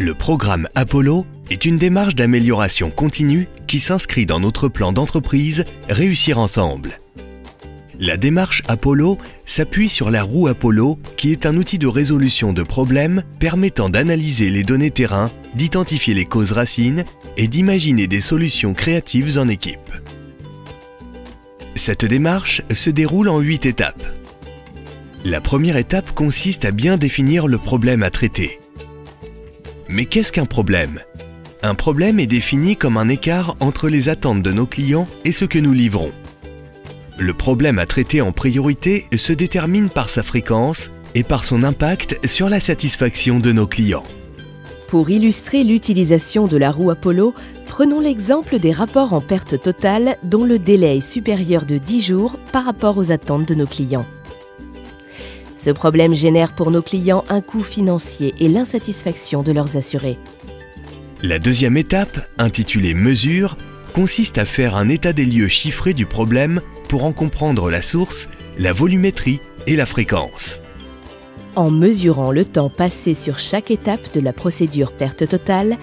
Le programme Apollo est une démarche d'amélioration continue qui s'inscrit dans notre plan d'entreprise Réussir ensemble. La démarche Apollo s'appuie sur la roue Apollo, qui est un outil de résolution de problèmes permettant d'analyser les données terrain, d'identifier les causes racines et d'imaginer des solutions créatives en équipe. Cette démarche se déroule en 8 étapes. La première étape consiste à bien définir le problème à traiter. Mais qu'est-ce qu'un problème? Un problème est défini comme un écart entre les attentes de nos clients et ce que nous livrons. Le problème à traiter en priorité se détermine par sa fréquence et par son impact sur la satisfaction de nos clients. Pour illustrer l'utilisation de la roue Apollo, prenons l'exemple des rapports en perte totale dont le délai est supérieur de 10 jours par rapport aux attentes de nos clients. Ce problème génère pour nos clients un coût financier et l'insatisfaction de leurs assurés. La deuxième étape, intitulée « Mesure », consiste à faire un état des lieux chiffré du problème pour en comprendre la source, la volumétrie et la fréquence. En mesurant le temps passé sur chaque étape de la procédure perte totale,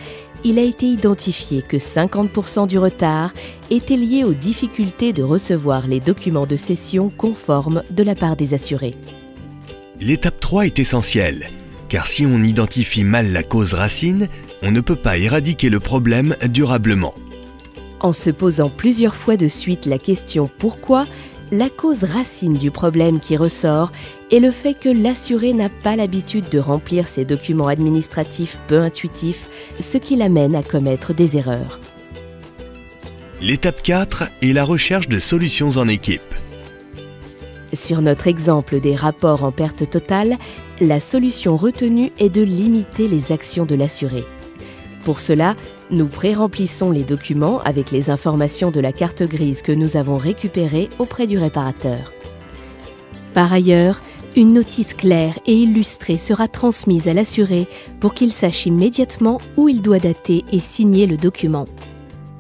il a été identifié que 50% du retard était lié aux difficultés de recevoir les documents de cession conformes de la part des assurés. L'étape 3 est essentielle, car si on identifie mal la cause racine, on ne peut pas éradiquer le problème durablement. En se posant plusieurs fois de suite la question « Pourquoi ?», la cause racine du problème qui ressort est le fait que l'assuré n'a pas l'habitude de remplir ses documents administratifs peu intuitifs, ce qui l'amène à commettre des erreurs. L'étape 4 est la recherche de solutions en équipe. Sur notre exemple des rapports en perte totale, la solution retenue est de limiter les actions de l'assuré. Pour cela, nous pré-remplissons les documents avec les informations de la carte grise que nous avons récupérées auprès du réparateur. Par ailleurs, une notice claire et illustrée sera transmise à l'assuré pour qu'il sache immédiatement où il doit dater et signer le document.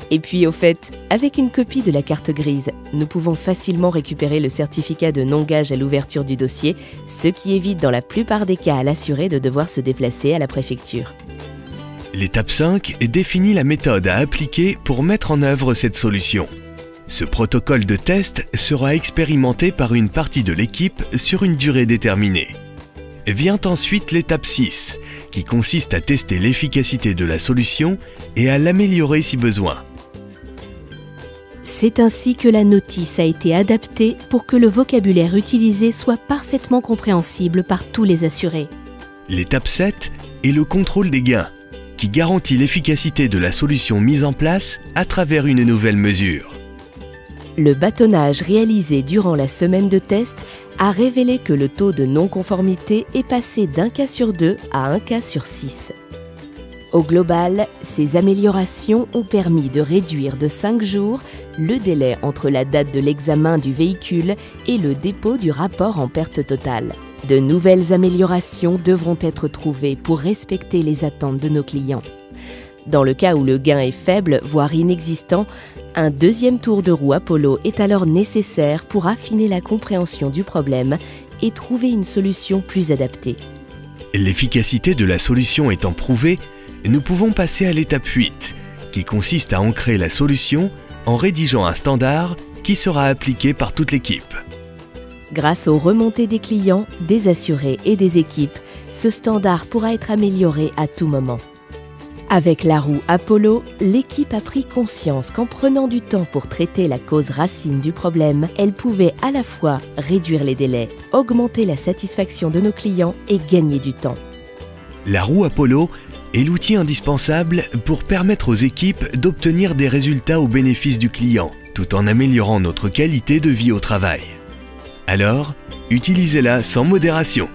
Et puis au fait, avec une copie de la carte grise, nous pouvons facilement récupérer le certificat de non-gage à l'ouverture du dossier, ce qui évite dans la plupart des cas à l'assuré de devoir se déplacer à la préfecture. L'étape 5 définit la méthode à appliquer pour mettre en œuvre cette solution. Ce protocole de test sera expérimenté par une partie de l'équipe sur une durée déterminée. Vient ensuite l'étape 6, qui consiste à tester l'efficacité de la solution et à l'améliorer si besoin. C'est ainsi que la notice a été adaptée pour que le vocabulaire utilisé soit parfaitement compréhensible par tous les assurés. L'étape 7 est le contrôle des gains, qui garantit l'efficacité de la solution mise en place à travers une nouvelle mesure. Le bâtonnage réalisé durant la semaine de test a révélé que le taux de non-conformité est passé d'1 cas sur 2 à 1 cas sur 6. Au global, ces améliorations ont permis de réduire de 5 jours le délai entre la date de l'examen du véhicule et le dépôt du rapport en perte totale. De nouvelles améliorations devront être trouvées pour respecter les attentes de nos clients. Dans le cas où le gain est faible, voire inexistant, un deuxième tour de roue Apollo est alors nécessaire pour affiner la compréhension du problème et trouver une solution plus adaptée. L'efficacité de la solution étant prouvée, nous pouvons passer à l'étape 8, qui consiste à ancrer la solution en rédigeant un standard qui sera appliqué par toute l'équipe. Grâce aux remontées des clients, des assurés et des équipes, ce standard pourra être amélioré à tout moment. Avec la roue Apollo, l'équipe a pris conscience qu'en prenant du temps pour traiter la cause racine du problème, elle pouvait à la fois réduire les délais, augmenter la satisfaction de nos clients et gagner du temps. La roue Apollo est l'outil indispensable pour permettre aux équipes d'obtenir des résultats au bénéfice du client, tout en améliorant notre qualité de vie au travail. Alors, utilisez-la sans modération.